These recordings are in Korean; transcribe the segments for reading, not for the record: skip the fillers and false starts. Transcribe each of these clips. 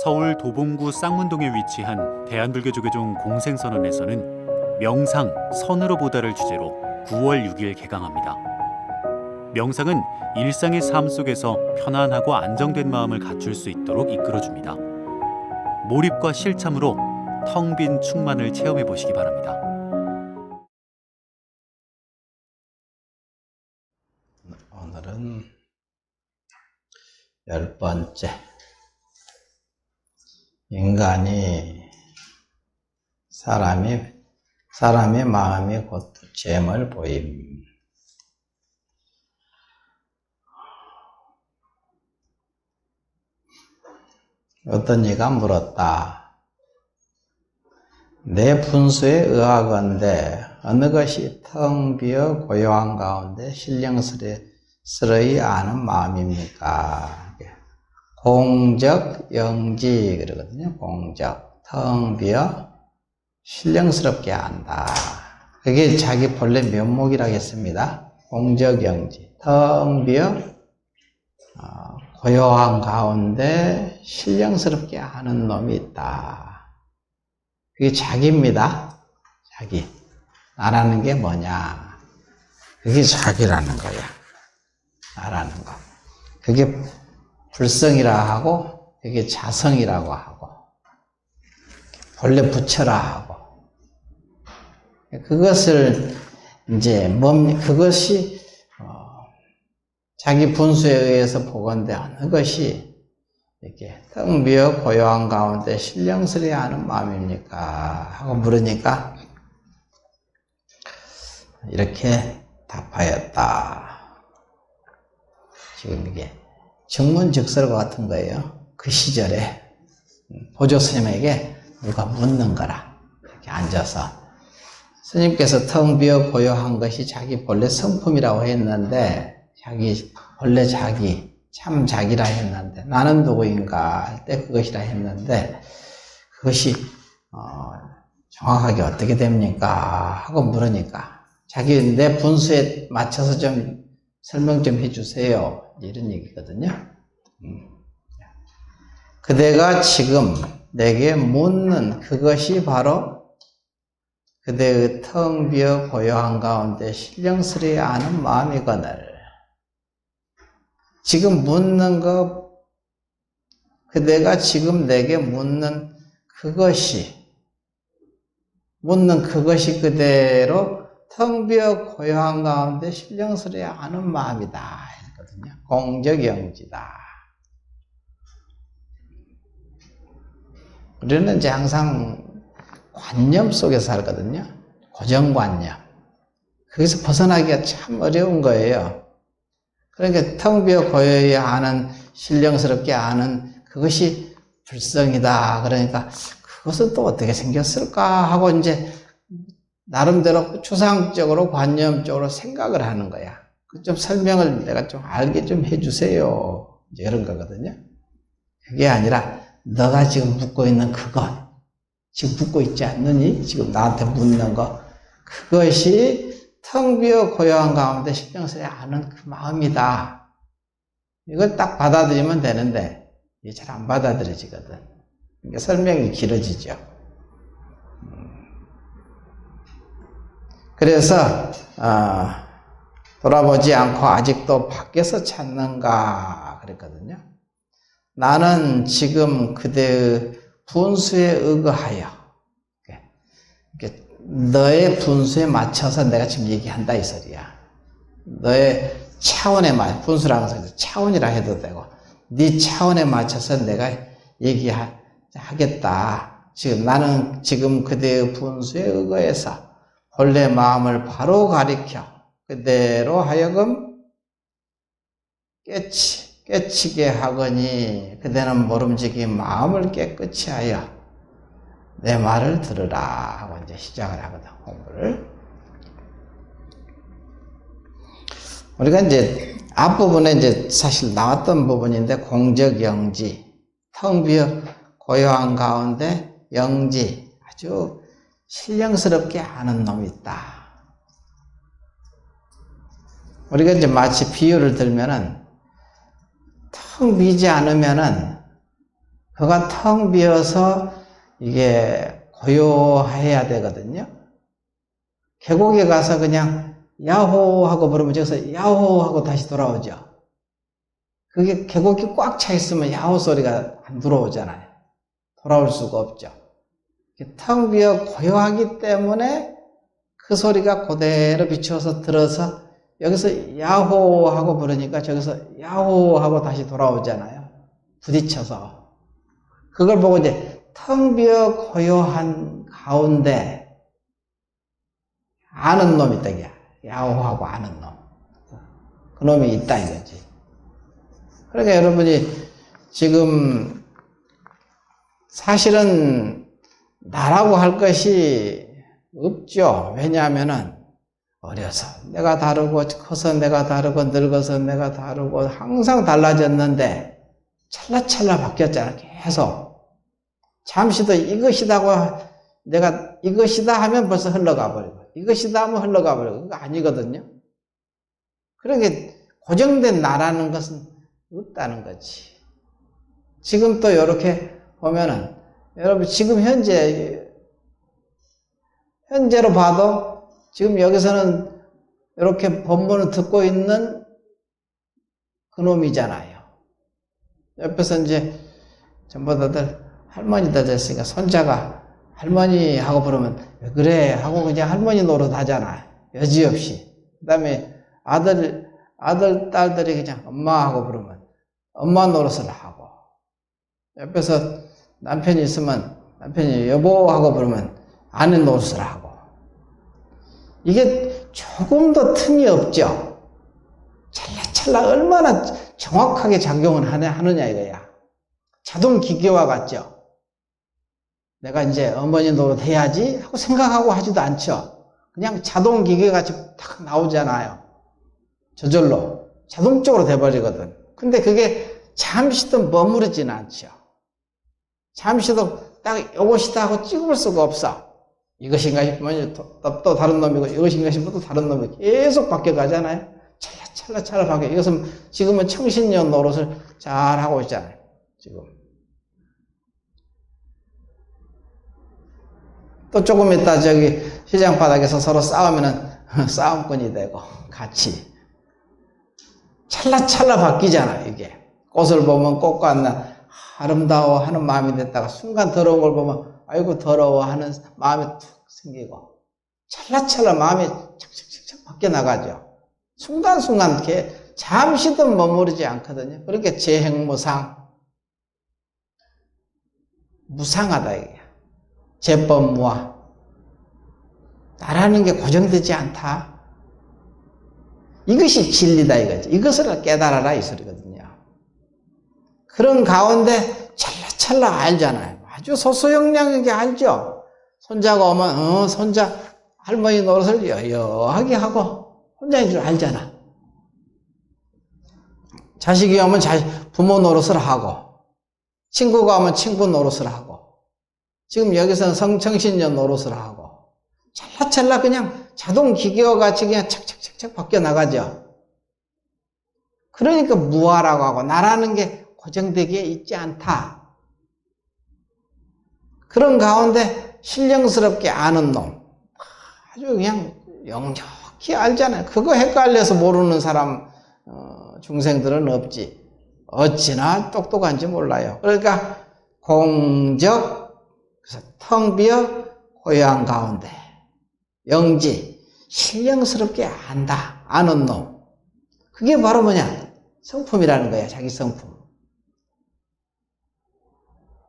서울 도봉구 쌍문동에 위치한 대한불교조계종 공생선언에서는 명상, 선으로 보다를 주제로 9월 6일 개강합니다. 명상은 일상의 삶 속에서 편안하고 안정된 마음을 갖출 수 있도록 이끌어줍니다. 몰입과 실참으로 텅 빈 충만을 체험해 보시기 바랍니다. 오늘은 10번째. 인간이 사람의 마음이 곧 부처임을 보임. 어떤 이가 물었다. 내 분수에 의하건대 어느 것이 텅 비어 고요한 가운데 신령스러이 아는 마음입니까? 공적, 영지 그러거든요. 공적, 텅 비어 신령스럽게 한다. 그게 자기 본래 면목이라고 했습니다. 공적, 영지, 텅 비어 고요한 가운데 신령스럽게 하는 놈이 있다. 그게 자기입니다. 자기. 나라는 게 뭐냐? 그게 자기라는 거야. 나라는 거. 그게 불성이라 하고, 그게 자성이라고 하고, 본래 부처라 하고. 그것을 이제 그것이 자기 분수에 의해서 보건대 어느 것이 이렇게 텅 비어 고요한 가운데 신령스레 하는 마음입니까? 하고 물으니까 이렇게 답하였다. 지금 이게 정문즉설과 같은 거예요. 그 시절에 보조 스님에게 누가 묻는 거라. 이렇게 앉아서 스님께서 텅 비어 고요한 것이 자기 본래 성품이라고 했는데 본래 자기, 참 자기라 했는데 나는 누구인가 할 때 그것이라 했는데 그것이 정확하게 어떻게 됩니까? 하고 물으니까 자기 내 분수에 맞춰서 좀 설명 좀 해주세요. 이런 얘기거든요. 그대가 지금 내게 묻는 그것이 바로 그대의 텅 비어 고요한 가운데 신령스레 아는 마음이거늘. 지금 묻는 것, 그대가 지금 내게 묻는 그것이 그대로 텅 비어 고요한 가운데 신령스레 아는 마음이다. 했거든요. 공적영지다. 우리는 이제 항상 관념 속에서 살거든요. 고정관념. 거기서 벗어나기가 참 어려운 거예요. 그러니까 텅 비어 고요히 아는, 신령스럽게 아는 그것이 불성이다. 그러니까 그것은 또 어떻게 생겼을까 하고 이제 나름대로 추상적으로 관념적으로 생각을 하는 거야. 좀 설명을 내가 좀 알게 좀 해주세요. 이제 이런 거거든요. 그게 아니라 너가 지금 묻고 있는 그것, 지금 묻고 있지 않느니? 지금 나한테 묻는 거, 그것이 텅 비어 고요한 가운데 신령스레 아는 그 마음이다. 이걸 딱 받아들이면 되는데 이게 잘 안 받아들여지거든. 그러니까 설명이 길어지죠. 그래서 돌아보지 않고 아직도 밖에서 찾는가 그랬거든요. 나는 지금 그대의 분수에 의거하여 너의 분수에 맞춰서 내가 지금 얘기한다 이 소리야. 너의 차원에 분수라는 것은 차원이라 해도 되고 네 차원에 맞춰서 내가 얘기하겠다. 지금 나는 지금 그대의 분수에 의거해서 본래 마음을 바로 가리켜 그대로 하여금 깨치게 하거니 그대는 모름지기 마음을 깨끗이 하여 내 말을 들으라 하고 이제 시작을 하거든, 공부를. 우리가 이제 앞부분에 이제 사실 나왔던 부분인데 공적영지, 텅 비어 고요한 가운데 영지, 아주 신령스럽게 아는 놈이 있다. 우리가 이제 마치 비유를 들면은 텅 비지 않으면은 그가 텅 비어서 이게 고요해야 되거든요. 계곡에 가서 그냥 야호 하고 부르면 저기서 야호 하고 다시 돌아오죠. 그게 계곡이 꽉 차 있으면 야호 소리가 안 들어오잖아요. 돌아올 수가 없죠. 텅 비어 고요하기 때문에 그 소리가 그대로 비추어서 들어서 여기서 야호 하고 부르니까 저기서 야호 하고 다시 돌아오잖아요. 부딪혀서. 그걸 보고 이제 텅 비어 고요한 가운데 아는 놈이 있다. 야호하고 아는 놈. 그 놈이 있다 이거지. 그러니까 여러분이 지금 사실은 나라고 할 것이 없죠. 왜냐하면은 어려서 내가 다르고 커서 내가 다르고 늙어서 내가 다르고 항상 달라졌는데 찰나찰나 바뀌었잖아. 계속. 잠시도 이것이다고 내가 이것이다 하면 벌써 흘러가 버리고 이것이다 하면 흘러가 버리고 그거 아니거든요. 그러니까 고정된 나라는 것은 없다는 거지. 지금 또 이렇게 보면은 여러분 지금 현재로 봐도 지금 여기서는 이렇게 본문을 듣고 있는 그놈이잖아요. 옆에서 이제 전부 다들 할머니들 됐으니까 손자가 할머니 하고 부르면 왜 그래 하고 그냥 할머니 노릇 하잖아. 여지없이. 그 다음에 아들, 딸들이 그냥 엄마 하고 부르면 엄마 노릇을 하고. 옆에서 남편이 있으면 남편이 여보 하고 부르면 아내 노릇을 하고. 이게 조금도 틈이 없죠. 찰나찰나 얼마나 정확하게 작용을 하느냐 이거야. 자동 기계와 같죠. 내가 이제 어머니 노릇 해야지 하고 생각하고 하지도 않죠. 그냥 자동 기계같이 탁 나오잖아요. 저절로. 자동적으로 돼버리거든. 근데 그게 잠시도 머무르지는 않죠. 잠시도 딱 이것이다 하고 찍을 수가 없어. 이것인가 싶으면 또 다른 놈이고 이것인가 싶으면 또 다른 놈이고 계속 바뀌어가잖아요. 찰나찰나 바뀌어. 이것은 지금은 청신년 노릇을 잘 하고 있잖아요. 지금. 또 조금 있다 저기 시장 바닥에서 서로 싸우면은 싸움꾼이 되고 같이 찰나찰나 바뀌잖아. 이게 꽃을 보면 꽃과 나 아름다워 하는 마음이 됐다가 순간 더러운 걸 보면 아이고 더러워 하는 마음이 툭 생기고 찰나찰나 마음이 착착착착 바뀌어 나가죠. 순간순간 이렇게 잠시도 머무르지 않거든요. 그러니까 재행무상 무상하다 이게. 제법무아. 나라는 게 고정되지 않다. 이것이 진리다 이거지. 이것을 깨달아라 이 소리거든요. 그런 가운데 찰나찰나 알잖아요. 아주 소소영량하게 알죠. 손자가 오면 손자 할머니 노릇을 여여하게 하고 혼자인 줄 알잖아. 자식이 오면 부모 노릇을 하고 친구가 오면 친구 노릇을 하고 지금 여기서는 성청신년 노릇을 하고 찰나찰나 그냥 자동 기계와 같이 그냥 착착착착 바뀌어 나가죠. 그러니까 무아라고 하고 나라는 게 고정되게 있지 않다. 그런 가운데 신령스럽게 아는 놈 아주 그냥 영역히 알잖아요. 그거 헷갈려서 모르는 사람 중생들은 없지. 어찌나 똑똑한지 몰라요. 그러니까 공적 그래서 텅 비어 고요한 가운데 영지 신령스럽게 안다. 아는 놈. 그게 바로 뭐냐? 성품이라는 거야. 자기 성품.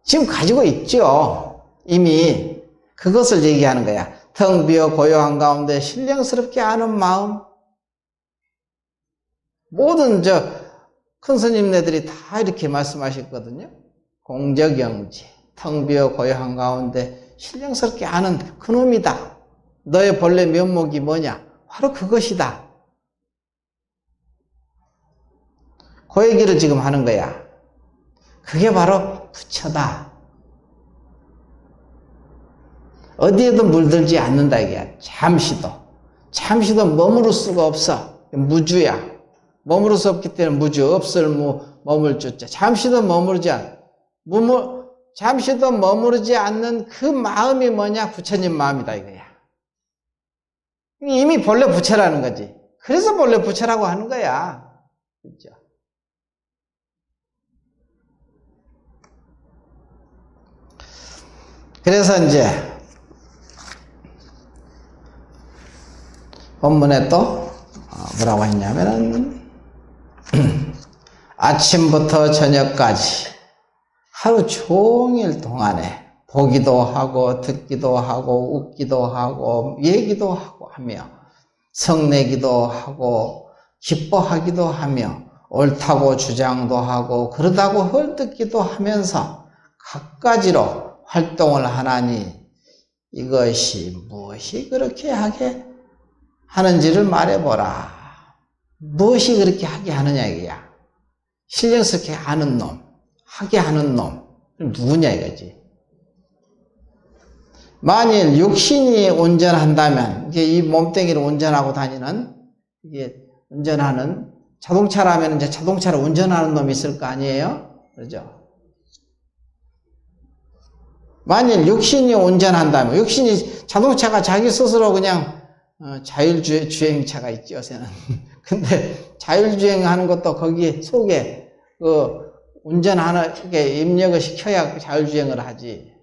지금 가지고 있죠. 이미 그것을 얘기하는 거야. 텅 비어 고요한 가운데 신령스럽게 아는 마음. 모든 큰 스님네들이 다 이렇게 말씀하셨거든요. 공적영지 텅 비어 고요한 가운데 신령스럽게 아는 그놈이다. 너의 본래 면목이 뭐냐? 바로 그것이다. 그 얘기를 지금 하는 거야. 그게 바로 부처다. 어디에도 물들지 않는다 이게. 잠시도 머무를 수가 없어. 무주야. 머무를 수 없기 때문에 무주, 없을 머물주자. 잠시도 머무르지 않는 그 마음이 뭐냐? 부처님 마음이다 이거야. 이미 본래 부처라는 거지. 그래서 본래 부처라고 하는 거야. 그죠? 그래서 이제 본문에 또 뭐라고 했냐면은 아침부터 저녁까지 하루 종일 동안에 보기도 하고 듣기도 하고 웃기도 하고 얘기도 하고 하며 성내기도 하고 기뻐하기도 하며 옳다고 주장도 하고 그러다고 헐뜯기도 하면서 갖가지로 활동을 하나니 이것이 무엇이 그렇게 하게 하는지를 말해보라. 무엇이 그렇게 하게 하느냐 이거야. 신령스럽게 하는 놈, 하게 하는 놈 누구냐 이거지. 만일 육신이 운전한다면 이게 이 몸뚱이를 운전하고 다니는 이게 운전하는 자동차라면 이제 자동차를 운전하는 놈이 있을 거 아니에요? 그렇죠? 만일 육신이 운전한다면 육신이 자동차가 자기 스스로 그냥 자율주행차가 있죠 요새는. 근데 자율주행하는 것도 거기 속에 그 운전하는 게 입력을 시켜야 자율주행을 하지.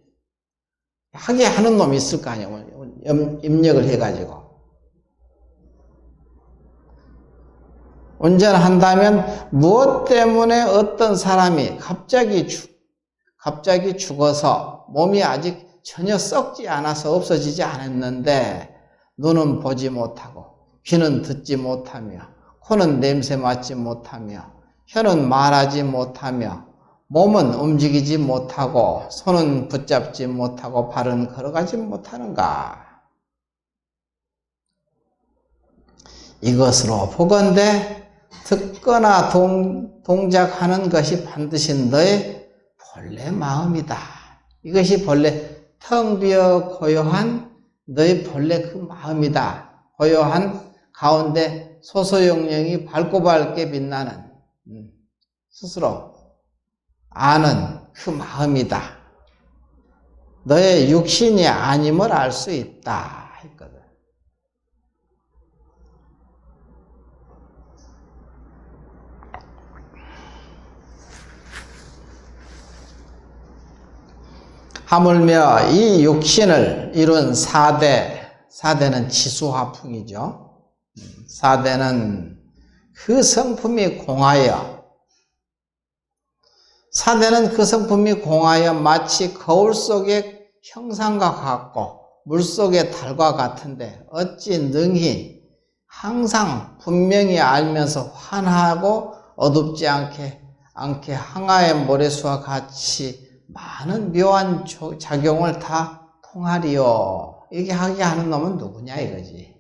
하게 하는 놈이 있을 거 아니에요. 입력을 해가지고. 운전한다면 무엇 때문에 어떤 사람이 갑자기 죽어서 몸이 아직 전혀 썩지 않아서 없어지지 않았는데 눈은 보지 못하고 귀는 듣지 못하며 코는 냄새 맡지 못하며 혀는 말하지 못하며 몸은 움직이지 못하고 손은 붙잡지 못하고 발은 걸어가지 못하는가. 이것으로 보건대 듣거나 동작하는 것이 반드시 너의 본래 마음이다. 이것이 본래 텅 비어 고요한 너의 본래 그 마음이다. 고요한 가운데 소소영령이 밝고 밝게 빛나는 스스로 아는 그 마음이다. 너의 육신이 아님을 알 수 있다 했거든. 하물며 이 육신을 이룬 사대는 지수화풍이죠. 사대는 그 성품이 공하여 마치 거울 속의 형상과 같고 물속의 달과 같은데 어찌 능히 항상 분명히 알면서 환하고 어둡지 않게 항아의 모래수와 같이 많은 묘한 작용을 다 통하리요. 이렇게 하게 하는 놈은 누구냐 이거지.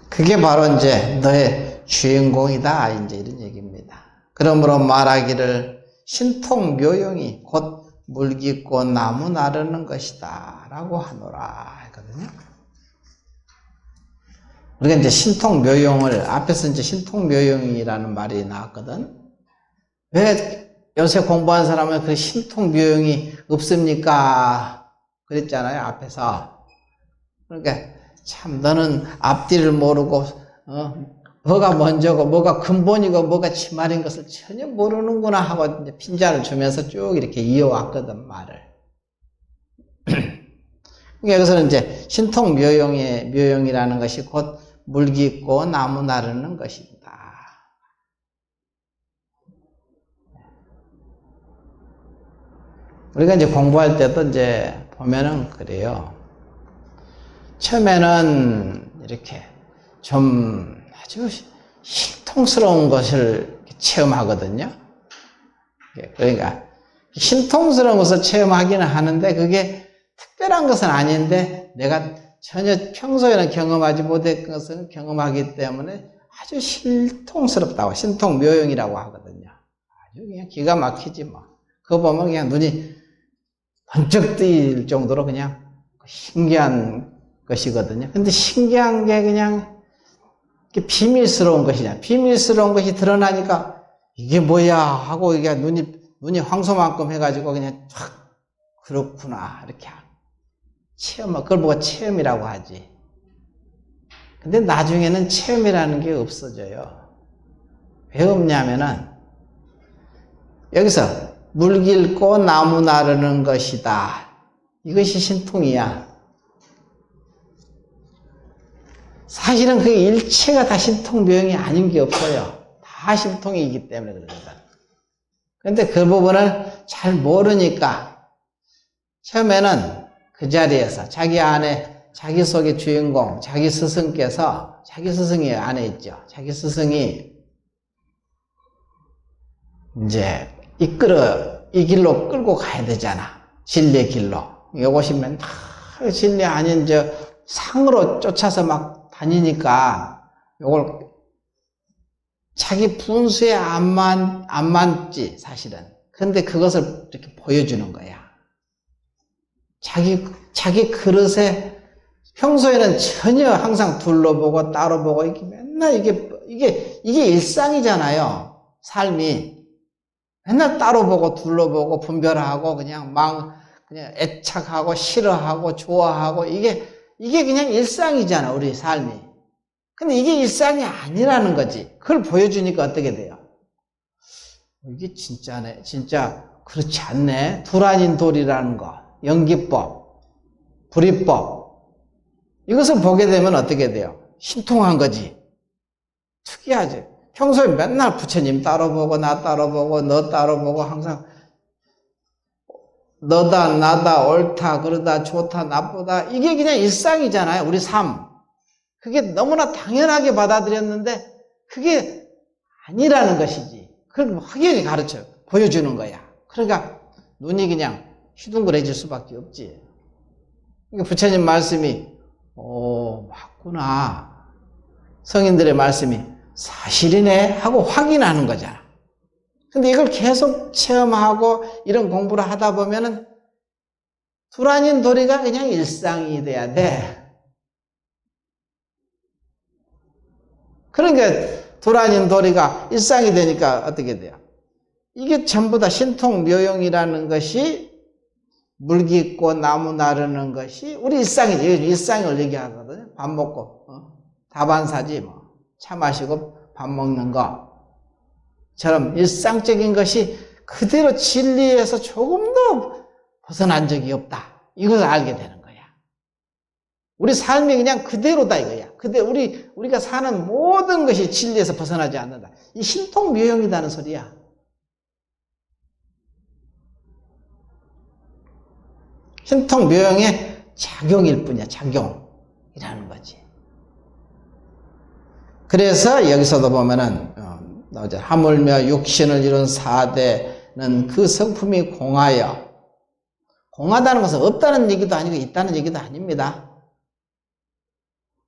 그게 바로 이제 너의 주인공이다. 이제 이런 얘기입니다. 그러므로 말하기를 신통묘용이 곧 물깃고 나무 나르는 것이다. 라고 하노라. 했거든요. 우리가 이제 신통묘용을, 앞에서 이제 신통묘용이라는 말이 나왔거든. 왜 요새 공부하는 사람은 그 신통묘용이 없습니까? 그랬잖아요, 앞에서. 그러니까 참 너는 앞뒤를 모르고 뭐가 먼저고 뭐가 근본이고 뭐가 치말인 것을 전혀 모르는구나 하고 이제 핀잔을 주면서 쭉 이렇게 이어왔거든 말을. 그러니까 여기서는 이제 신통묘용이라는 것이 곧 물깃고 나무 나르는 것입니다. 우리가 이제 공부할 때도 이제 보면은 그래요. 처음에는 이렇게 좀 아주 신통스러운 것을 체험하거든요. 그러니까 신통스러운 것을 체험하기는 하는데 그게 특별한 것은 아닌데 내가 전혀 평소에는 경험하지 못했던 것을 경험하기 때문에 아주 신통스럽다고 신통묘용이라고 하거든요. 아주 그냥 기가 막히지 뭐. 그거 보면 그냥 눈이 번쩍 뜨일 정도로 그냥 신기한 것이거든요. 근데 신기한 게 그냥 비밀스러운 것이냐. 비밀스러운 것이 드러나니까 이게 뭐야 하고 이게 눈이 황소만큼 해가지고 그냥 촥 그렇구나 이렇게 체험, 그걸 보고 체험이라고 하지. 근데 나중에는 체험이라는 게 없어져요. 왜 없냐면은 여기서 물 길고 나무 나르는 것이다. 이것이 신통이야. 사실은 그 일체가 다 신통묘용이 아닌 게 없어요. 다 신통이기 때문에 그렇습니다. 그런데 그 부분을 잘 모르니까 처음에는 그 자리에서 자기 안에 자기 속의 주인공, 자기 스승께서, 자기 스승이 안에 있죠. 자기 스승이 이제 이 길로 끌고 가야 되잖아. 진리의 길로. 이것이 맨날 진리 아닌 상으로 쫓아서 막 다니니까 이걸 자기 분수에 안 맞지, 사실은. 근데 그것을 이렇게 보여주는 거야. 자기 그릇에 평소에는 전혀 항상 둘러보고 따로 보고 이게 맨날 이게 일상이잖아요. 삶이. 맨날 따로 보고 둘러보고 분별하고 그냥 애착하고 싫어하고 좋아하고 이게 그냥 일상이잖아, 우리 삶이. 근데 이게 일상이 아니라는 거지. 그걸 보여주니까 어떻게 돼요? 이게 진짜네. 진짜 그렇지 않네. 둘 아닌 돌이라는 거. 연기법, 불이법. 이것을 보게 되면 어떻게 돼요? 신통한 거지. 특이하지. 평소에 맨날 부처님 따로 보고 나 따로 보고 너 따로 보고 항상 너다 나다 옳다 그러다 좋다 나쁘다 이게 그냥 일상이잖아요. 우리 삶. 그게 너무나 당연하게 받아들였는데 그게 아니라는 것이지. 그걸 확연히 가르쳐요. 보여주는 거야. 그러니까 눈이 그냥 휘둥그레질 수밖에 없지. 그러니까 부처님 말씀이 맞구나. 성인들의 말씀이 사실이네 하고 확인하는 거잖아. 근데 이걸 계속 체험하고 이런 공부를 하다 보면은 둘 아닌 도리가 그냥 일상이 돼야 돼. 그러니까 둘 아닌 도리가 일상이 되니까 어떻게 돼요? 이게 전부 다 신통묘용이라는 것이 물 깊고 나무 나르는 것이 우리 일상이지. 일상을 얘기하거든요. 밥 먹고 다반사지 뭐. 차 마시고 밥 먹는 것처럼 일상적인 것이 그대로 진리에서 조금도 벗어난 적이 없다. 이걸 알게 되는 거야. 우리 삶이 그냥 그대로다 이거야. 우리가 사는 모든 것이 진리에서 벗어나지 않는다. 이 신통묘용이라는 소리야. 신통묘용의 작용일 뿐이야. 작용이라는 거지. 그래서 여기서도 보면은 하물며 육신을 이룬 사대는 그 성품이 공하여, 공하다는 것은 없다는 얘기도 아니고 있다는 얘기도 아닙니다.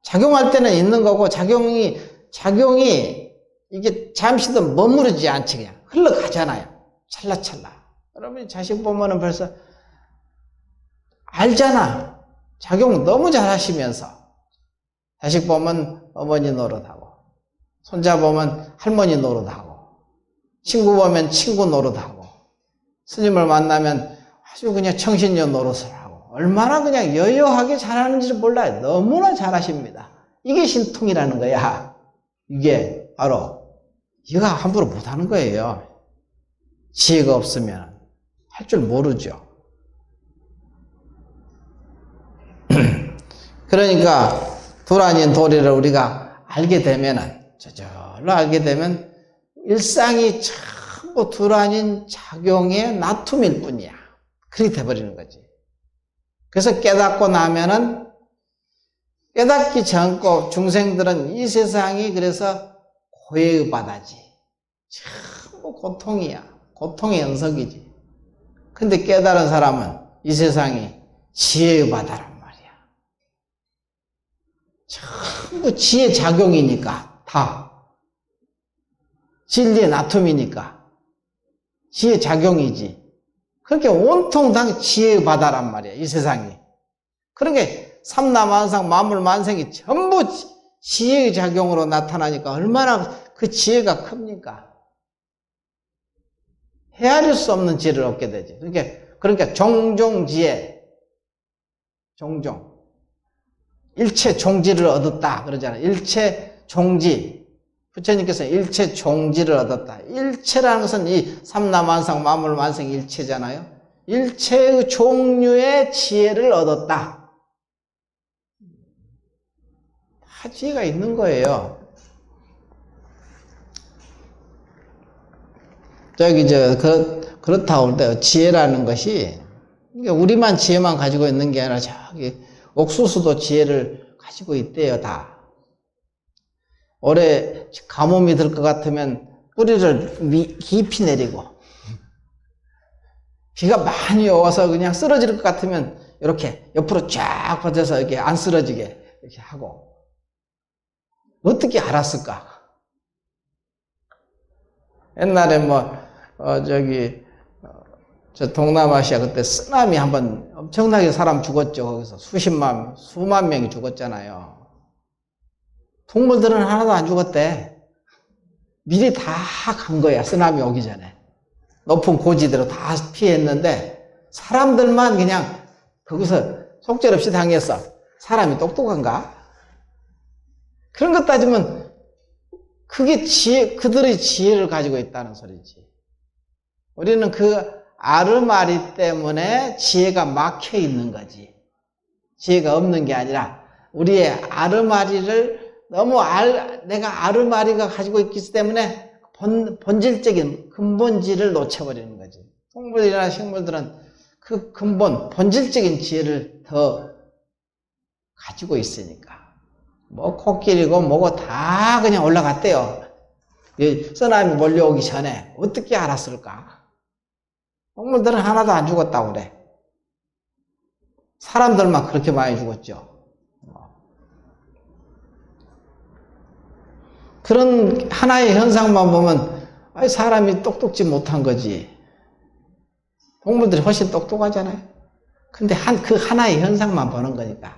작용할 때는 있는 거고 작용이 이게 잠시도 머무르지 않지 그냥 흘러가잖아요. 찰나찰나. 여러분이 자식 보면은 벌써 알잖아. 작용 너무 잘하시면서 자식 보면 어머니 노릇하고 손자 보면 할머니 노릇하고 친구 보면 친구 노릇하고 스님을 만나면 아주 그냥 청신녀 노릇을 하고 얼마나 그냥 여여하게 잘하는지를 몰라요. 너무나 잘하십니다. 이게 신통이라는 거야. 이게 바로 이거 함부로 못하는 거예요. 지혜가 없으면 할 줄 모르죠. 그러니까 둘 아닌 도리를 우리가 알게 되면은 저절로 알게 되면 일상이 전부 둘 아닌 작용의 나툼일 뿐이야. 그렇게 돼버리는 거지. 그래서 깨닫고 나면은 깨닫기 전고 중생들은 이 세상이 그래서 고해의 바다지. 전부 고통이야. 고통의 연속이지. 근데 깨달은 사람은 이 세상이 지혜의 바다란 말이야. 전부 지혜 작용이니까 다. 진리의 나툼이니까 지혜 작용이지. 그렇게 온통 다 지혜의 바다란 말이야, 이 세상이. 그러게 삼라만상 만물만생이 전부 지혜의 작용으로 나타나니까 얼마나 그 지혜가 큽니까? 헤아릴 수 없는 지혜를 얻게 되지. 그러니까 종종지혜, 종종. 일체 종지를 얻었다 그러잖아요. 일체 종지. 부처님께서 일체 종지를 얻었다. 일체라는 것은 이 삼라만상 만물만생 일체잖아요. 일체의 종류의 지혜를 얻었다. 다 지혜가 있는 거예요. 그렇다고 할 때 지혜라는 것이 우리만 지혜만 가지고 있는 게 아니라 저기 옥수수도 지혜를 가지고 있대요, 다. 올해 가뭄이 들 것 같으면 뿌리를 깊이 내리고, 비가 많이 와서 그냥 쓰러질 것 같으면 이렇게 옆으로 쫙 뻗어서 이렇게 안 쓰러지게 이렇게 하고. 어떻게 알았을까? 옛날에 저 동남아시아 그때 쓰나미 한번 엄청나게 사람 죽었죠. 거기서 수만 명이 죽었잖아요. 동물들은 하나도 안 죽었대. 미리 다 간 거야, 쓰나미 오기 전에. 높은 고지대로 다 피했는데 사람들만 그냥 거기서 속절없이 당했어. 사람이 똑똑한가? 그런 것 따지면 그게 그들의 지혜를 가지고 있다는 소리지. 우리는 그 아르마리 때문에 지혜가 막혀 있는 거지. 지혜가 없는 게 아니라 우리의 아르마리를 너무 내가 아르마리가 가지고 있기 때문에 본질적인 근본질을 놓쳐버리는 거지. 동물이나 식물들은 그 근본, 본질적인 지혜를 더 가지고 있으니까. 코끼리고 뭐고 다 그냥 올라갔대요. 쓰나미 몰려오기 전에 어떻게 알았을까? 동물들은 하나도 안 죽었다고 그래. 사람들만 그렇게 많이 죽었죠. 그런 하나의 현상만 보면 사람이 똑똑지 못한 거지. 동물들이 훨씬 똑똑하잖아요. 근데 그 하나의 현상만 보는 거니까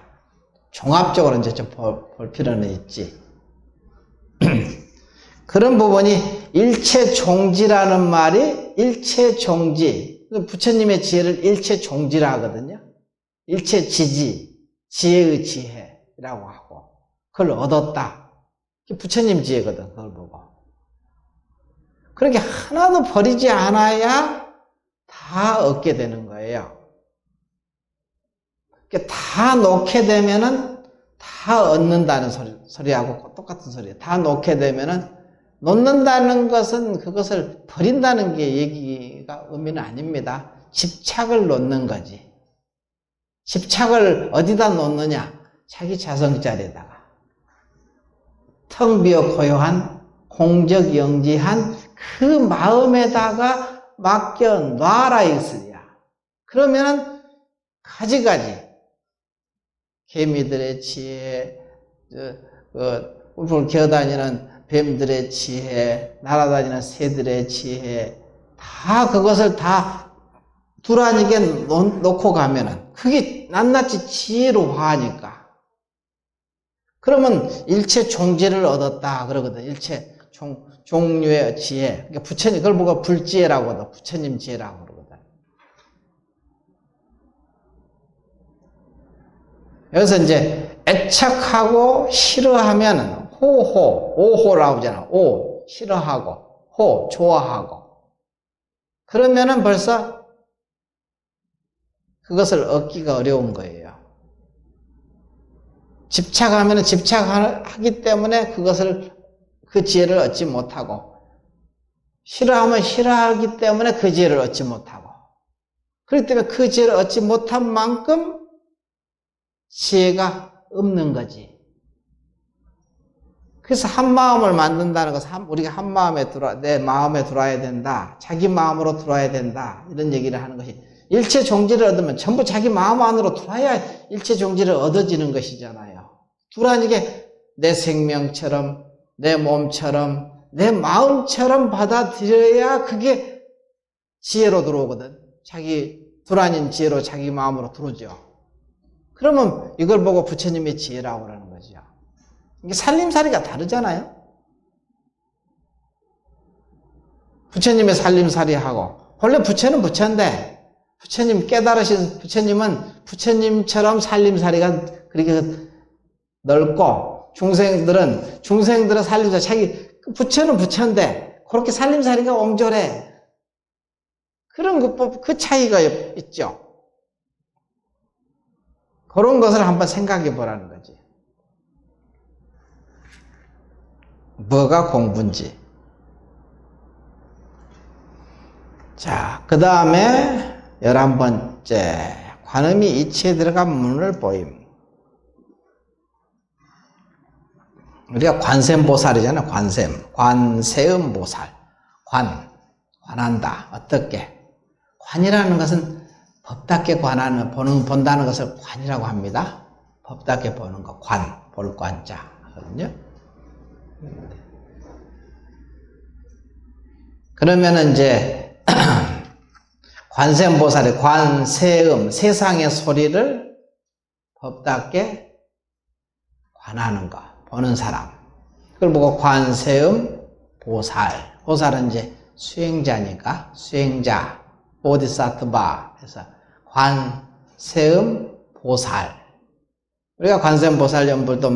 종합적으로 이제 좀 볼 필요는 있지. 그런 부분이 일체종지라는 말이 일체종지. 부처님의 지혜를 일체종지라 하거든요. 일체지지, 지혜의 지혜라고 하고 그걸 얻었다. 부처님 지혜거든, 그걸 보고. 그렇게 하나도 버리지 않아야 다 얻게 되는 거예요. 다 놓게 되면은 다 얻는다는 소리하고 똑같은 소리예요. 다 놓게 되면은 놓는다는 것은 그것을 버린다는 게 얘기가 의미는 아닙니다. 집착을 놓는 거지. 집착을 어디다 놓느냐? 자기 자성자리에다가. 텅 비어 고요한 공적영지한 그 마음에다가 맡겨 놔라 있으랴. 그러면은 가지가지 개미들의 지혜, 울풀 기어다니는 뱀들의 지혜, 날아다니는 새들의 지혜, 다 그것을 다 두라니게 놓고 가면은 그게 낱낱이 지혜로 화하니까. 그러면 일체 종지를 얻었다 그러거든. 일체 종류의 지혜. 그러니까 부처님, 그걸 보고 불지혜라고 하거든. 부처님 지혜라고 그러거든. 여기서 이제 애착하고 싫어하면 오호라고 하잖아. 싫어하고, 좋아하고. 그러면은 벌써 그것을 얻기가 어려운 거예요. 집착하면 집착하기 때문에 그 지혜를 얻지 못하고, 싫어하면 싫어하기 때문에 그 지혜를 얻지 못하고, 그렇기 때문에 그 지혜를 얻지 못한 만큼 지혜가 없는 거지. 그래서 한 마음을 만든다는 것은 우리가 한 마음에 내 마음에 들어와야 된다. 자기 마음으로 들어와야 된다. 이런 얘기를 하는 것이, 일체 종지를 얻으면 전부 자기 마음 안으로 들어와야 일체 종지를 얻어지는 것이잖아요. 두라니게 내 생명처럼, 내 몸처럼, 내 마음처럼 받아들여야 그게 지혜로 들어오거든. 자기 불안인 지혜로 자기 마음으로 들어오죠. 그러면 이걸 보고 부처님의 지혜라고 그러는 거죠. 이게 살림살이가 다르잖아요. 부처님의 살림살이하고 원래 부처는 부처인데 부처님 깨달으신 부처님은 부처님처럼 살림살이가 그렇게 넓고 중생들은 살림살이 자기 부처는 부처인데 그렇게 살림살이가 옹졸해. 그런 그 차이가 있죠. 그런 것을 한번 생각해 보라는 거지. 뭐가 공부인지. 자, 그 다음에 11번째 관음이 이치에 들어간 문을 보임. 우리가 관세음보살이잖아. 관세음보살. 관한다. 어떻게? 관이라는 것은 법답게 본다는 것을 관이라고 합니다. 법답게 보는 거. 볼 관자거든요. 그러면은 이제 관세음보살이 관세음, 세상의 소리를 법답게 관하는 거, 보는 사람. 그걸 보고 관세음 보살. 보살은 이제 수행자니까, 수행자, 보디사트바. 그래서 관세음 보살. 우리가 관세음 보살 연불도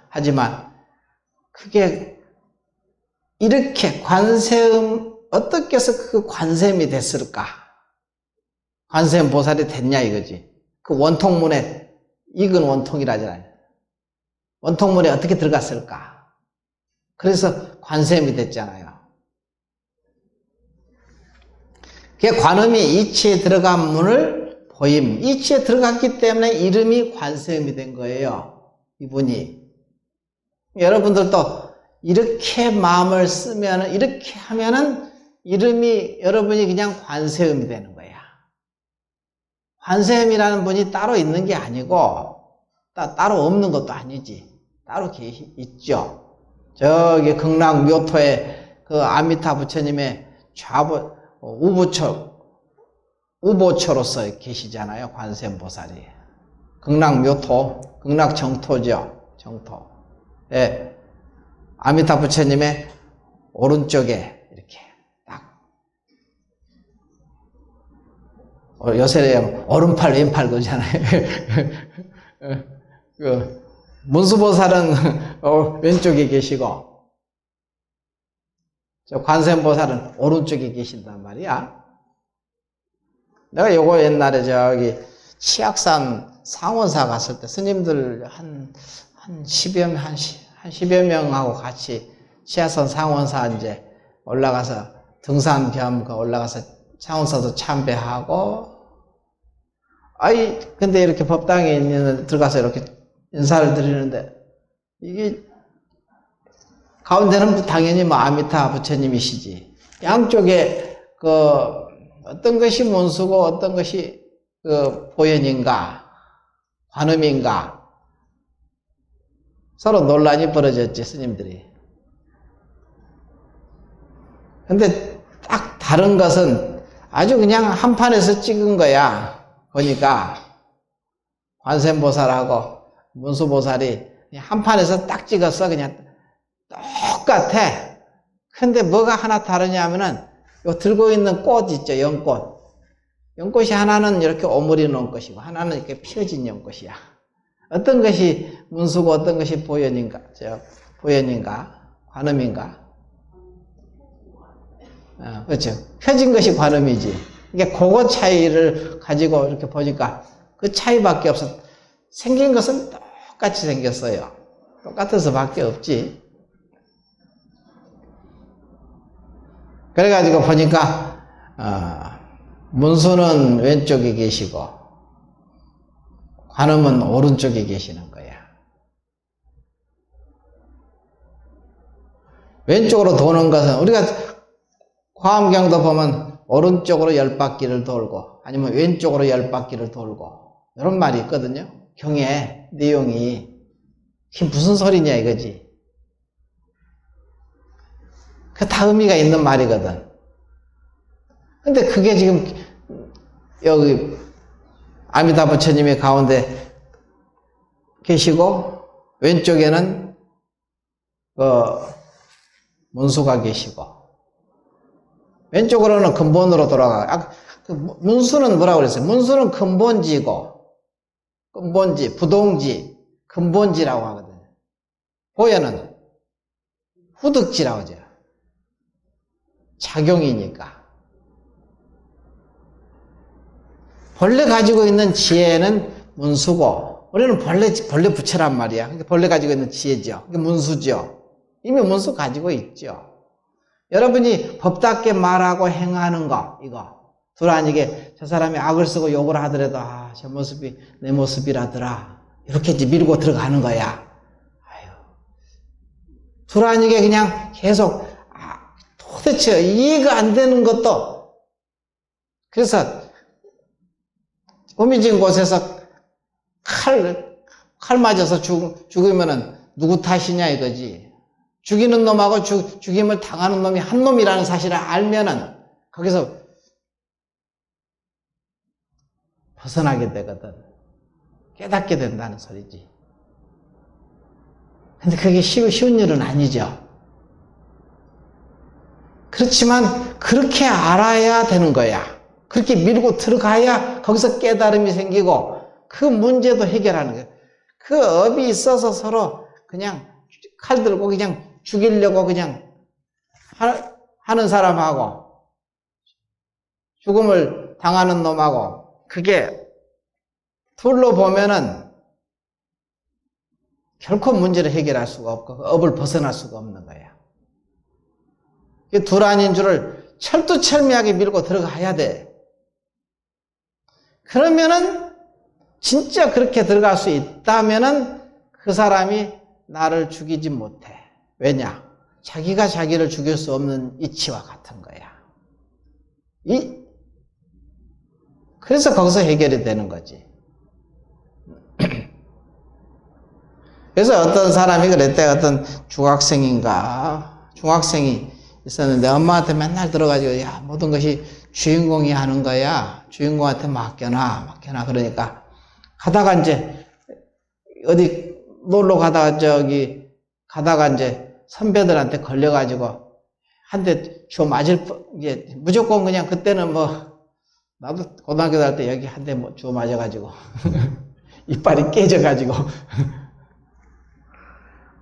하지만, 그게 이렇게 어떻게 해서 그 관세음이 됐을까? 관세음 보살이 됐냐 이거지. 그 원통문에, 익은 원통이라잖아요. 원통문에 어떻게 들어갔을까? 그래서 관세음이 됐잖아요. 그게 관음이 이치에 들어간 문을 보임. 이치에 들어갔기 때문에 이름이 관세음이 된 거예요. 이분이. 여러분들도 이렇게 마음을 쓰면, 이렇게 하면은 이름이 여러분이 그냥 관세음이 되는 거야. 관세음이라는 분이 따로 있는 게 아니고, 따로 없는 것도 아니지. 따로 있죠. 저기 극락 묘토에 그 아미타 부처님의 우보처로서 계시잖아요. 관세음 보살이. 극락 묘토, 극락 정토죠. 정토. 예. 아미타 부처님의 오른쪽에 이렇게 딱. 요새 오른팔, 왼팔 그러잖아요. 문수보살은 왼쪽에 계시고, 관세음보살은 오른쪽에 계신단 말이야. 내가 요거 옛날에 저기 치악산 상원사 갔을 때 스님들 한 10여 명하고 같이 치악산 상원사 이제 올라가서 등산 겸 올라가서 상원사도 참배하고, 근데 이렇게 법당에 들어가서 이렇게 인사를 드리는데, 이게 가운데는 당연히 아미타 부처님이시지. 양쪽에 어떤 것이 문수고 어떤 것이 보현인가, 관음인가, 서로 논란이 벌어졌지, 스님들이. 근데 딱 다른 것은 아주 그냥 한판에서 찍은 거야. 보니까 관세음보살하고 문수보살이 한판에서 딱 찍었어. 그냥 똑같아. 근데 뭐가 하나 다르냐면은 요 들고 있는 꽃 있죠, 연꽃. 연꽃이 하나는 이렇게 오므리 놓은 것이고 하나는 이렇게 펴진 연꽃이야. 어떤 것이 문수고 어떤 것이 보현인가, 관음인가? 그렇죠. 펴진 것이 관음이지. 이게 그거 차이를 가지고 이렇게 보니까 그 차이밖에 없어. 생긴 것은 똑같이 생겼어요. 똑같아서 밖에 없지. 그래가지고 보니까 문수는 왼쪽에 계시고 관음은 오른쪽에 계시는 거야. 왼쪽으로 도는 것은 우리가 화엄경도 보면 오른쪽으로 10바퀴를 돌고 아니면 왼쪽으로 10바퀴를 돌고 이런 말이 있거든요. 경의 내용이. 그게 무슨 소리냐 이거지. 그 다 의미가 있는 말이거든. 근데 그게 지금 여기 아미타 부처님이 가운데 계시고 왼쪽에는 문수가 계시고 왼쪽으로는 근본으로 돌아가. 문수는 뭐라고 그랬어요? 문수는 근본지고 근본지, 부동지, 근본지라고 하거든요. 고연은 후득지라고 하죠. 작용이니까. 본래 가지고 있는 지혜는 문수고, 우리는 본래 부처란 말이야. 본래 가지고 있는 지혜죠. 그게 문수죠. 이미 문수 가지고 있죠. 여러분이 법답게 말하고 행하는 거, 이거. 둘 아니게 저 사람이 악을 쓰고 욕을 하더라도, 아, 저 모습이 내 모습이라더라. 이렇게 이제 밀고 들어가는 거야. 아유. 둘 아니게 그냥 계속, 도대체 이해가 안 되는 것도, 그래서, 음이진 곳에서 칼 맞아서 죽으면은 누구 탓이냐 이거지. 죽이는 놈하고 죽임을 당하는 놈이 한 놈이라는 사실을 알면은 거기서 벗어나게 되거든. 깨닫게 된다는 소리지. 근데 그게 쉬운 일은 아니죠. 그렇지만 그렇게 알아야 되는 거야. 그렇게 밀고 들어가야 거기서 깨달음이 생기고 그 문제도 해결하는 거야. 그 업이 있어서 서로 그냥 칼 들고 그냥 죽이려고 그냥 하는 사람하고 죽음을 당하는 놈하고 그게 둘로 보면은 결코 문제를 해결할 수가 없고 업을 벗어날 수가 없는 거야. 둘 아닌 줄을 철두철미하게 밀고 들어가야 돼. 그러면은 진짜 그렇게 들어갈 수 있다면은 그 사람이 나를 죽이지 못해. 왜냐? 자기가 자기를 죽일 수 없는 이치와 같은 거야. 그래서 거기서 해결이 되는 거지. 그래서 어떤 사람이 그랬대. 어떤 중학생이 있었는데 엄마한테 맨날 들어가지고 야, 모든 것이 주인공이 하는 거야. 주인공한테 맡겨놔. 그러니까 가다가 이제 어디 놀러 가다가 가다가 이제 선배들한테 걸려가지고 한 대 줘 맞을 이제 무조건 그냥 그때는 뭐 나도 고등학교 다닐 때 여기 한 대 줘 맞아가지고 이빨이 깨져가지고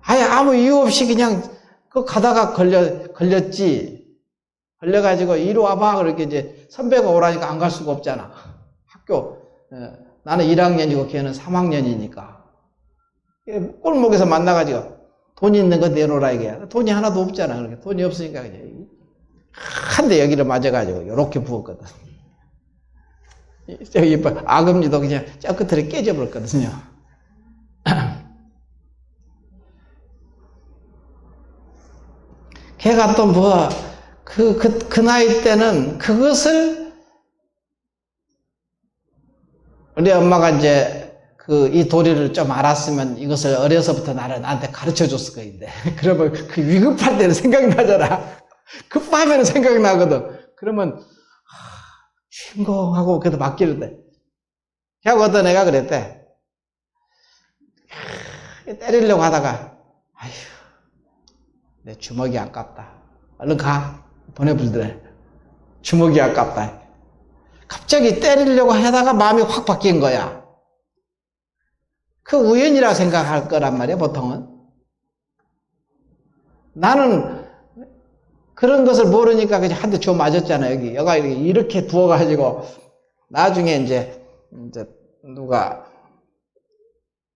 아예 아무 이유 없이 그냥 가다가 걸렸지. 걸려가지고 이리 와봐. 그렇게 이제 선배가 오라니까 안 갈 수가 없잖아. 학교 나는 1학년이고 걔는 3학년이니까 꼴목에서 만나가지고 돈이 있는 거 내놓으라 이게. 돈이 하나도 없잖아. 그러니까 돈이 없으니까 한 대 여기를 맞아가지고 이렇게 부었거든. 저기 아금니도 그냥 저 끝으로 깨져버렸거든요. 걔가 또 뭐 그 나이 때는 그것을 우리 엄마가 이제 이 도리를 좀 알았으면 이것을 어려서부터 나한테 가르쳐 줬을 거인데 그러면 그 위급할 때는 생각이 나잖아. 급하면 생각이 나거든. 그러면 주인공하고 그래도 맡기는데 걔하고 어떤 애가 그랬대. 때리려고 하다가 아휴 내 주먹이 아깝다. 얼른 가. 보내불더래. 주먹이 아깝다. 갑자기 때리려고 하다가 마음이 확 바뀐 거야. 그 우연이라 생각할 거란 말이야, 보통은. 나는 그런 것을 모르니까 그냥 한 대 줘 맞았잖아, 여기. 여가 이렇게 부어가지고. 나중에 이제 누가,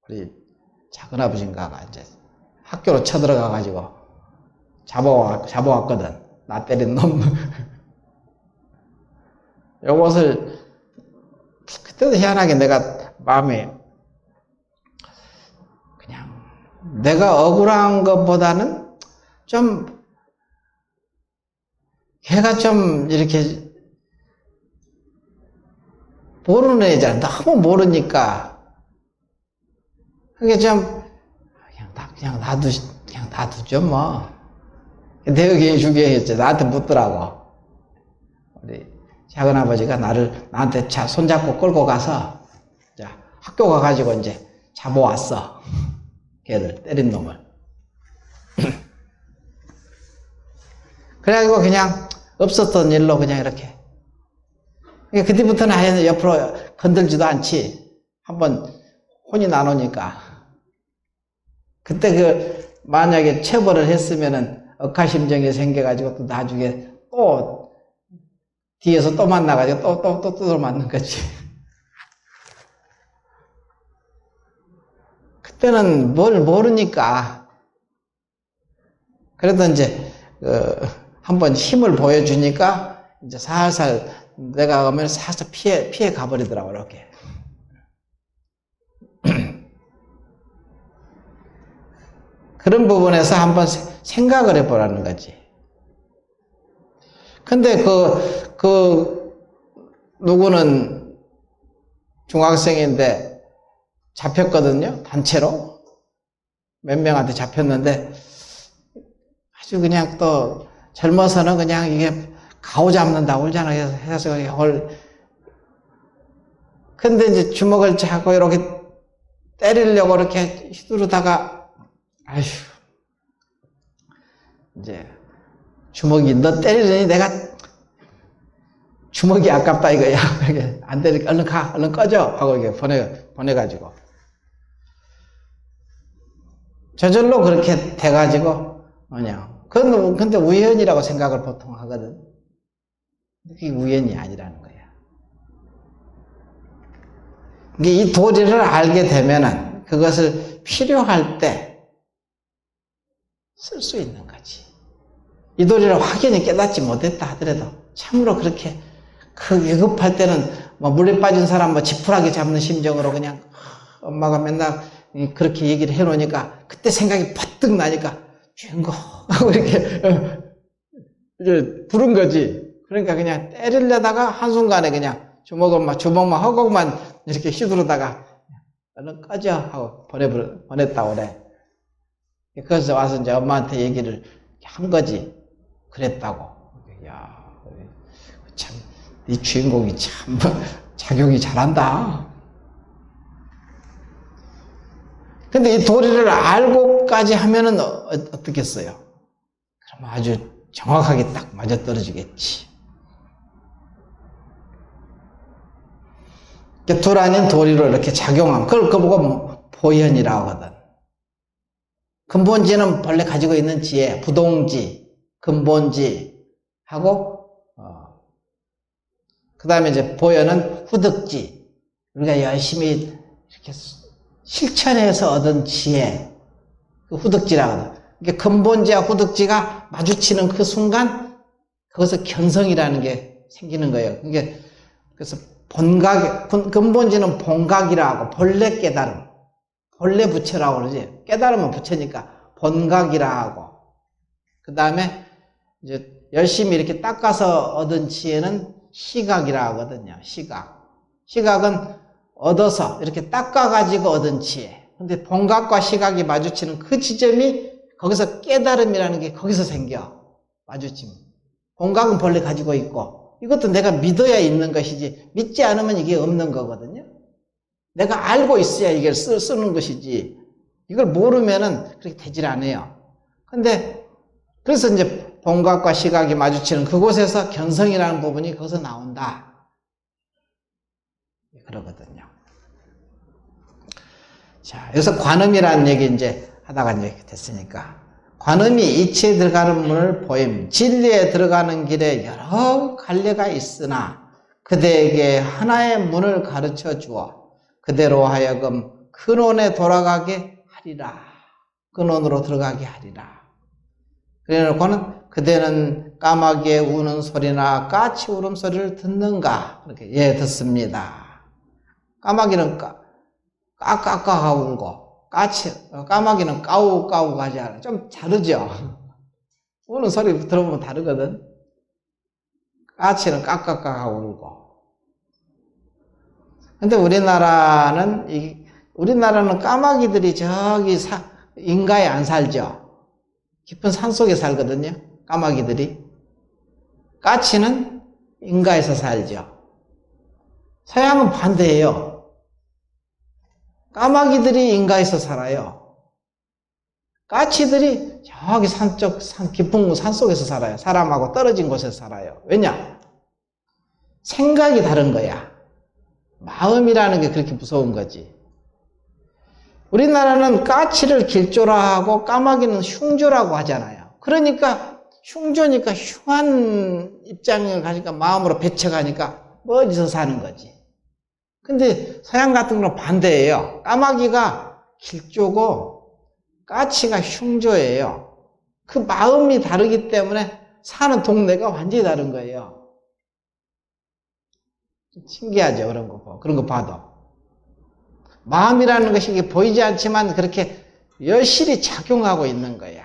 우리 작은아버지인가가 이제 학교로 쳐들어가가지고 잡아왔거든. 나 때린 놈. 요것을, 그때도 희한하게 내가 마음에, 그냥, 내가 억울한 것보다는 좀, 걔가 좀 이렇게, 모르는 애잖아. 너무 모르니까. 그게 좀, 그냥 놔두죠, 뭐. 내 의견이 중요했지. 나한테 묻더라고. 우리 작은아버지가 나한테 손잡고 끌고 가서, 자, 학교 가가지고 이제 잡아왔어. 걔들, 때린 놈을. 그래가지고 그냥 없었던 일로 그냥 이렇게. 그때부터는 아예 옆으로 건들지도 않지. 한번 혼이 나누니까. 그때 만약에 체벌을 했으면은 억하심정이 생겨가지고 또 나중에 또 뒤에서 또 만나가지고 또 두드려 맞는 거지. 그때는 뭘 모르니까. 그래도 이제, 한번 힘을 보여주니까 이제 살살 내가 오면 살살 피해 가버리더라고, 이렇게. 그런 부분에서 한번 생각을 해보라는 거지. 근데 누구는 중학생인데 잡혔거든요, 단체로. 몇 명한테 잡혔는데 아주 그냥 또 젊어서는 그냥 이게 가오 잡는다고 그러잖아. 해서 근데 이제 주먹을 잡고 이렇게 때리려고 이렇게 휘두르다가 아휴, 이제 주먹이 너 때리려니 내가 주먹이 아깝다 이거야. 안 때리니까 얼른 가, 얼른 꺼져 하고 이렇게 보내가지고 저절로 그렇게 돼가지고 그냥. 근데 우연이라고 생각을 보통 하거든. 그게 우연이 아니라는 거야. 이 도리를 알게 되면은 그것을 필요할 때 쓸 수 있는 거지. 이 도리를 확연히 깨닫지 못했다 하더라도 참으로 그렇게 위급할 때는 물에 빠진 사람 지푸라기 잡는 심정으로 그냥 엄마가 맨날 그렇게 얘기를 해놓으니까 그때 생각이 퍼뜩 나니까 주인공 하고 이렇게 이제 부른 거지. 그러니까 그냥 때리려다가 한순간에 그냥 주먹만 허걱만 이렇게 휘두르다가 얼른 꺼져 하고 보냈다고 그래. 그래서 와서 이제 엄마한테 얘기를 한 거지. 그랬다고. 야, 참, 네 주인공이 참 작용이 잘한다. 근데 이 도리를 알고까지 하면은 어떻겠어요? 그럼 아주 정확하게 딱 맞아떨어지겠지. 둘 아닌 도리로 이렇게 작용함. 그걸 보고 보현이라고 하거든. 근본지는 본래 가지고 있는 지혜, 부동지, 근본지 하고 그 다음에 이제 보현은 후득지. 우리가 열심히 이렇게 실천해서 얻은 지혜, 그 후득지라고 하거든. 그러니까 근본지와 후득지가 마주치는 그 순간 거기서 견성이라는 게 생기는 거예요. 그래서 근본지는 본각이라고 하고 본래 깨달음, 본래 부처라고 그러지. 깨달으면 부처니까 본각이라 하고, 그 다음에 이제 열심히 이렇게 닦아서 얻은 지혜는 시각이라 하거든요. 시각은 얻어서 이렇게 닦아가지고 얻은 지혜. 근데 본각과 시각이 마주치는 그 지점이 거기서 깨달음이라는 게 거기서 생겨. 마주치면. 본각은 본래 가지고 있고, 이것도 내가 믿어야 있는 것이지, 믿지 않으면 이게 없는 거거든요. 내가 알고 있어야 이걸 쓰는 것이지, 이걸 모르면은 그렇게 되질 않아요. 근데, 그래서 이제 본각과 시각이 마주치는 그곳에서 견성이라는 부분이 거기서 나온다. 그러거든요. 자, 여기서 관음이라는 얘기 이제 하다가 이제 됐으니까. 관음이 이치에 들어가는 문을 보임. 진리에 들어가는 길에 여러 갈래가 있으나 그대에게 하나의 문을 가르쳐 주어 그대로 하여금 근원에 돌아가게 하리라. 근원으로 들어가게 하리라. 그래놓고는 그대는 까마귀의 우는 소리나 까치 울음소리를 듣는가? 이렇게, 예, 듣습니다. 까마귀는 까까까 울고, 까마귀는 까우까우 가지 않아. 좀 다르죠? 우는 소리 들어보면 다르거든? 까치는 까까까 울고. 근데 우리나라는 까마귀들이 저기 인가에 안 살죠? 깊은 산 속에 살거든요? 까마귀들이. 까치는 인가에서 살죠. 서양은 반대예요. 까마귀들이 인가에서 살아요. 까치들이 저기 깊은 산 속에서 살아요. 사람하고 떨어진 곳에서 살아요. 왜냐? 생각이 다른 거야. 마음이라는 게 그렇게 무서운 거지. 우리나라는 까치를 길조라 하고 까마귀는 흉조라고 하잖아요. 그러니까 흉조니까 흉한 입장을 가니까 마음으로 배척하니까 멀리서 사는 거지. 근데 서양 같은 건 반대예요. 까마귀가 길조고 까치가 흉조예요. 그 마음이 다르기 때문에 사는 동네가 완전히 다른 거예요. 좀 신기하죠, 그런 거 봐도. 마음이라는 것이 이게 보이지 않지만 그렇게 여실히 작용하고 있는 거야.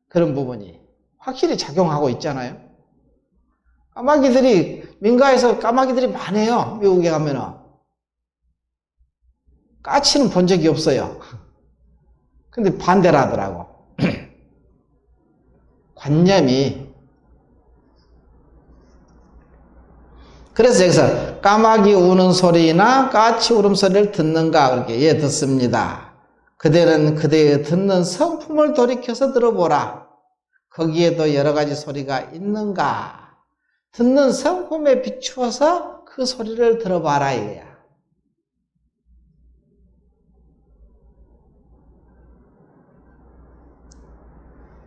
그런 부분이 확실히 작용하고 있잖아요. 까마귀들이, 민가에서 까마귀들이 많아요. 미국에 가면은. 까치는 본 적이 없어요. 근데 반대를 하더라고. 관념이. 그래서 여기서 까마귀 우는 소리나 까치 울음소리를 듣는가 그렇게 예 듣습니다. 그대는 그대의 듣는 성품을 돌이켜서 들어보라. 거기에도 여러 가지 소리가 있는가. 듣는 성품에 비추어서 그 소리를 들어봐라 이거야.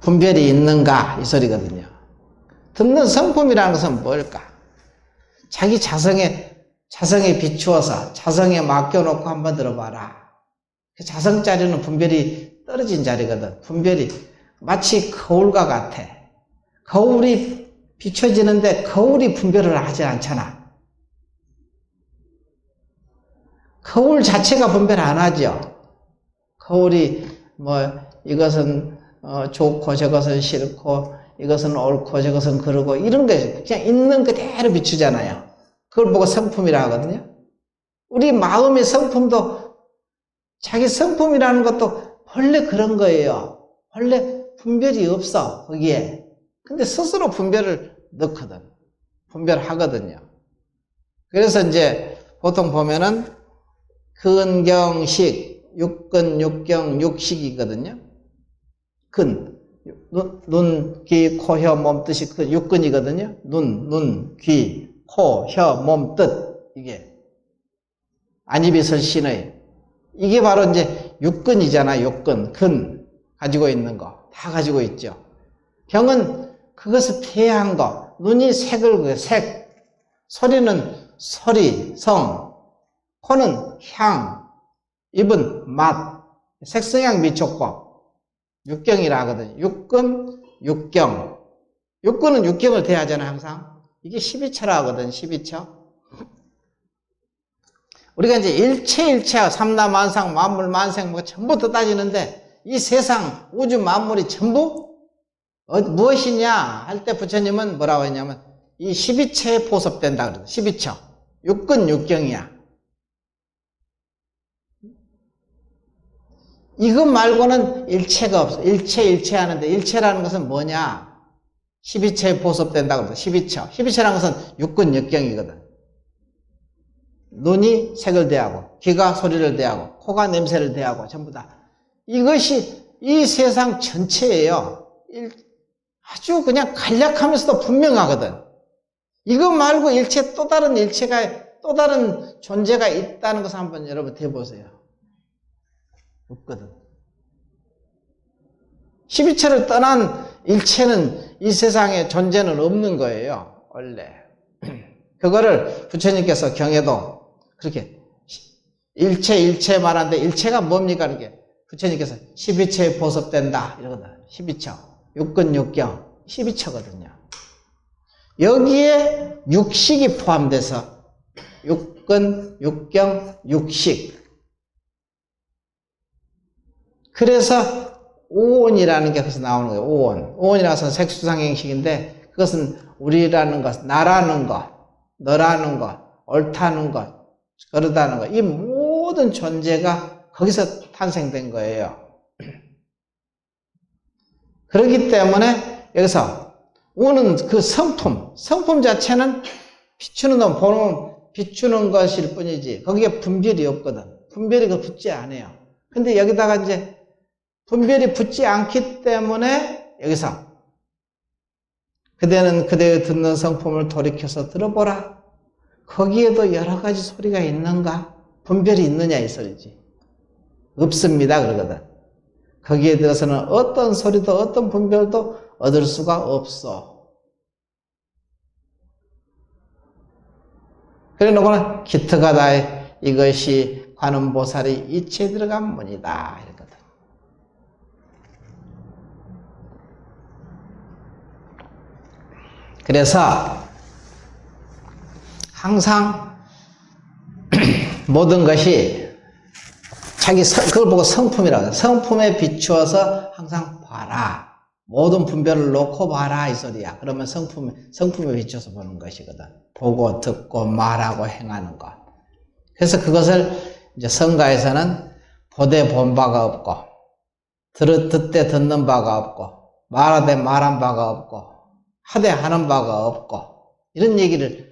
분별이 있는가 이 소리거든요. 듣는 성품이라는 것은 뭘까? 자기 자성에 비추어서 자성에 맡겨놓고 한번 들어봐라. 그 자성 자리는 분별이 떨어진 자리거든. 분별이 마치 거울과 같아. 거울이 비춰지는데 거울이 분별을 하지 않잖아. 거울 자체가 분별 안 하죠. 거울이 이것은 좋고 저것은 싫고 이것은 옳고 저것은 그러고 이런 게 그냥 있는 그대로 비추잖아요. 그걸 보고 성품이라 하거든요. 우리 마음의 성품도 자기 성품이라는 것도 원래 그런 거예요. 원래 분별이 없어 거기에. 근데 스스로 분별을 넣거든. 분별하거든요. 그래서 이제 보통 보면은 근경식, 육근, 육경, 육식이거든요. 눈, 귀, 코, 혀, 몸 뜻이 그 육근이거든요. 눈, 귀, 코, 혀, 몸 뜻. 이게. 안입이 설신의. 이게 바로 이제 육근이잖아, 육근. 근. 가지고 있는 거. 다 가지고 있죠. 경은 그것을 폐한 거. 눈이 색을, 색. 소리는 소리, 성. 코는 향. 입은 맛. 색성향 미촉법. 육경이라 하거든요. 육근, 육경. 육근은 육경을 대하잖아요, 항상. 이게 12처라 하거든요, 12처. 우리가 이제 일체, 삼라만상, 만물, 만생, 전부 다 따지는데, 이 세상, 우주 만물이 전부 무엇이냐 할 때 부처님은 뭐라고 했냐면, 이 12처에 포섭된다 그래요. 12처. 육근, 육경이야. 이것 말고는 일체가 없어. 일체 하는데, 일체라는 것은 뭐냐? 12처에 포섭된다고 그러죠. 12처. 12처라는 것은 육근, 육경이거든. 눈이 색을 대하고, 귀가 소리를 대하고, 코가 냄새를 대하고, 전부 다. 이것이 이 세상 전체예요. 아주 그냥 간략하면서도 분명하거든. 이것 말고 일체, 또 다른 일체가, 또 다른 존재가 있다는 것을 한번 여러분 대보세요. 없거든. 12처를 떠난 일체는 이 세상에 존재는 없는 거예요. 원래. 그거를 부처님께서 경에도 그렇게 일체 말하는데 일체가 뭡니까? 이렇게 부처님께서 12처에 포섭된다 이러거든. 12처. 육근, 육경. 12처거든요. 여기에 육식이 포함돼서 육근, 육경, 육식. 그래서 오온이라는 게 거기서 나오는 거예요. 오온. 오온이라는 것은 색수상행식인데 그것은 우리라는 것, 나라는 것, 너라는 것, 옳다는 것, 그러다는 것. 이 모든 존재가 거기서 탄생된 거예요. 그렇기 때문에 여기서 오는 그 성품 자체는 비추는 놈 보면 비추는 것일 뿐이지 거기에 분별이 없거든. 분별이 그 붙지 않아요. 근데 여기다가 이제 분별이 붙지 않기 때문에 여기서 그대는 그대의 듣는 성품을 돌이켜서 들어보라. 거기에도 여러 가지 소리가 있는가? 분별이 있느냐 이 소리지. 없습니다 그러거든. 거기에 들어서는 어떤 소리도 어떤 분별도 얻을 수가 없어. 그래 놓고는 기특하다. 이것이 관음보살이 이치에 들어간 문이다 이러거든. 그래서 항상 모든 것이 자기 그걸 보고 성품이라고 해요. 성품에 비추어서 항상 봐라. 모든 분별을 놓고 봐라 이 소리야. 그러면 성품에 비춰서 보는 것이거든. 보고 듣고 말하고 행하는 것. 그래서 그것을 이제 성가에서는 보되 본 바가 없고 듣되 듣는 바가 없고 말하되 말한 바가 없고 하되 하는 바가 없고 이런 얘기를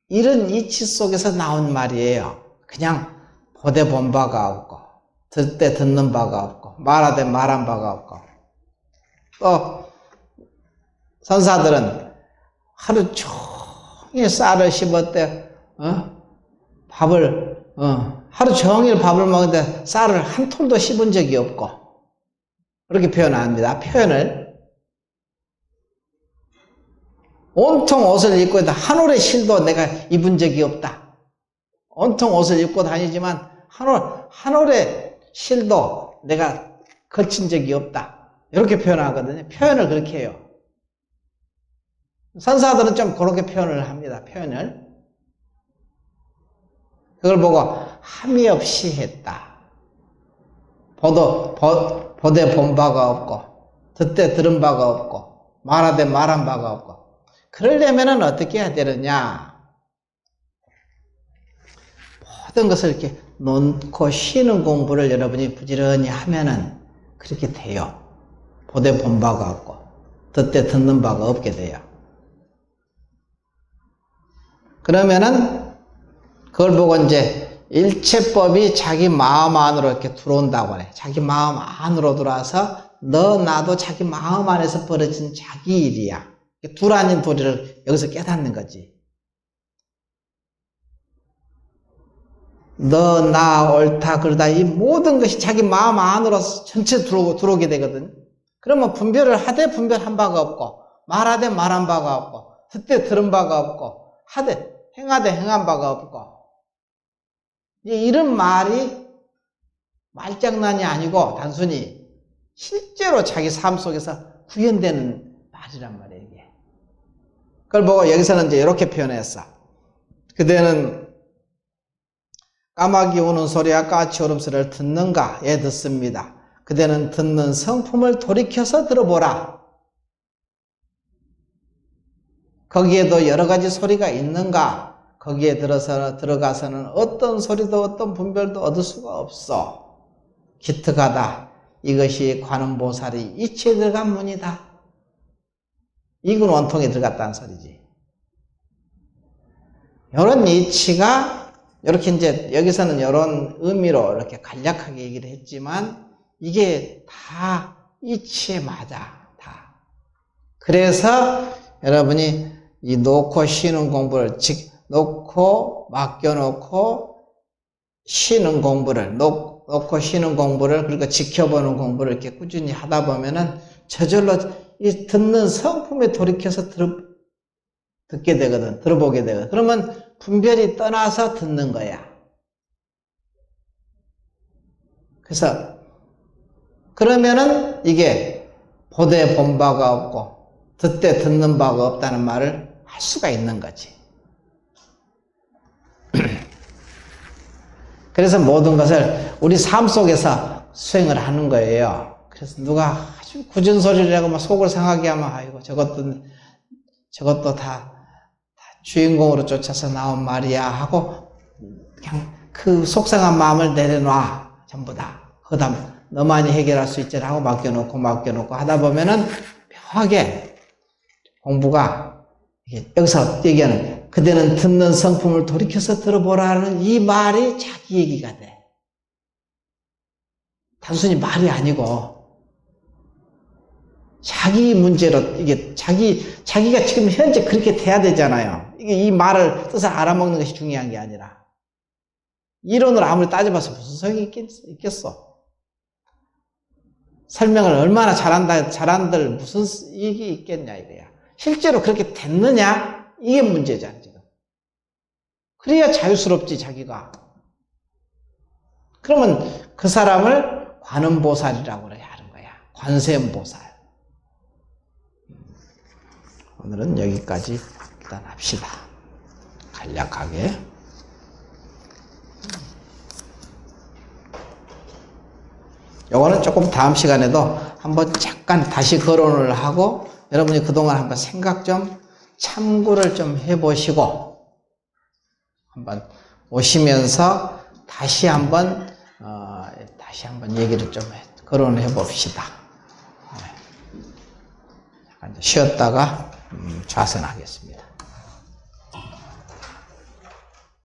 이런 이치 속에서 나온 말이에요. 그냥 보되 본 바가 없고 듣되 듣는 바가 없고 말하되 말한 바가 없고 또 선사들은 하루 종일 쌀을 씹었대 밥을 하루 종일 밥을 먹는데 쌀을 한 톨도 씹은 적이 없고 그렇게 표현합니다. 표현을 온통 옷을 입고 있다. 한 올의 실도 내가 입은 적이 없다. 온통 옷을 입고 다니지만 한 올의 실도 내가 걸친 적이 없다. 이렇게 표현하거든요. 표현을 그렇게 해요. 선사들은 좀 그렇게 표현을 합니다. 표현을. 그걸 보고 함이 없이 했다. 보되 본 바가 없고 듣되 들은 바가 없고 말하되 말한 바가 없고 그러려면 어떻게 해야 되느냐. 모든 것을 이렇게 놓고 쉬는 공부를 여러분이 부지런히 하면은 그렇게 돼요. 보되 본 바가 없고 듣되 듣는 바가 없게 돼요. 그러면은 그걸 보고 이제 일체법이 자기 마음 안으로 이렇게 들어온다고 해. 자기 마음 안으로 들어와서 너 나도 자기 마음 안에서 벌어진 자기 일이야. 둘 아닌 도리를 여기서 깨닫는 거지. 너, 나, 옳다, 그러다 이 모든 것이 자기 마음 안으로 전체 들어오게 되거든. 그러면 분별을 하되 분별한 바가 없고 말하되 말한 바가 없고 듣되 들은 바가 없고 하되 행하되 행한 바가 없고 이런 말이 말장난이 아니고 단순히 실제로 자기 삶 속에서 구현되는 말이란 말이에요. 이게. 그걸 보고 여기서는 이제 이렇게 표현했어. 그대는 까마귀 우는 소리와 까치 울음소리를 듣는가? 예, 듣습니다. 그대는 듣는 성품을 돌이켜서 들어보라. 거기에도 여러 가지 소리가 있는가? 거기에 들어가서는 어떤 소리도 어떤 분별도 얻을 수가 없어. 기특하다. 이것이 관음보살이 이치에 들어간 문이다. 이군 원통에 들어갔다는 소리지. 이런 이치가 이렇게 이제 여기서는 이런 의미로 이렇게 간략하게 얘기를 했지만 이게 다 이치에 맞아. 다. 그래서 여러분이 이 놓고 쉬는 공부를 놓고 맡겨놓고 쉬는 공부를 놓고 쉬는 공부를 그리고 지켜보는 공부를 이렇게 꾸준히 하다 보면은 저절로 이 듣는 성품에 돌이켜서 듣게 되거든. 들어보게 되거든. 그러면 분별이 떠나서 듣는 거야. 그래서 그러면은 이게 보되 본 바가 없고 듣되 듣는 바가 없다는 말을 할 수가 있는 거지. 그래서 모든 것을 우리 삶 속에서 수행을 하는 거예요. 그래서 누가 아주 굳은 소리를 하고 막 속을 상하게 하면 아이고 저것도 다 주인공으로 쫓아서 나온 말이야 하고 그냥 그 속상한 마음을 내려놔. 전부 다. 그다음 너만이 해결할 수 있지 하고 맡겨놓고 하다 보면은 묘하게 공부가 여기서 얘기하는 그대는 듣는 성품을 돌이켜서 들어보라는 이 말이 자기 얘기가 돼. 단순히 말이 아니고 자기 문제로 이게 자기가 지금 현재 그렇게 돼야 되잖아요. 이게 이 말을 뜻을 알아먹는 것이 중요한 게 아니라 이론으로 아무리 따져봐서 무슨 소용이 있겠어? 설명을 얼마나 잘한들 무슨 이익이 있겠냐 이거야. 실제로 그렇게 됐느냐? 이게 문제잖아 지금. 그래야 자유스럽지 자기가. 그러면 그 사람을 관음보살이라고 그래야 하는 거야. 관세음보살. 오늘은 여기까지 일단 합시다. 간략하게. 요거는 조금 다음 시간에도 한번 잠깐 다시 거론을 하고 여러분이 그동안 한번 생각 좀 참고를 좀 해보시고 한번 오시면서 다시 한번 얘기를 좀 거론해 봅시다. 네. 쉬었다가 좌선하겠습니다.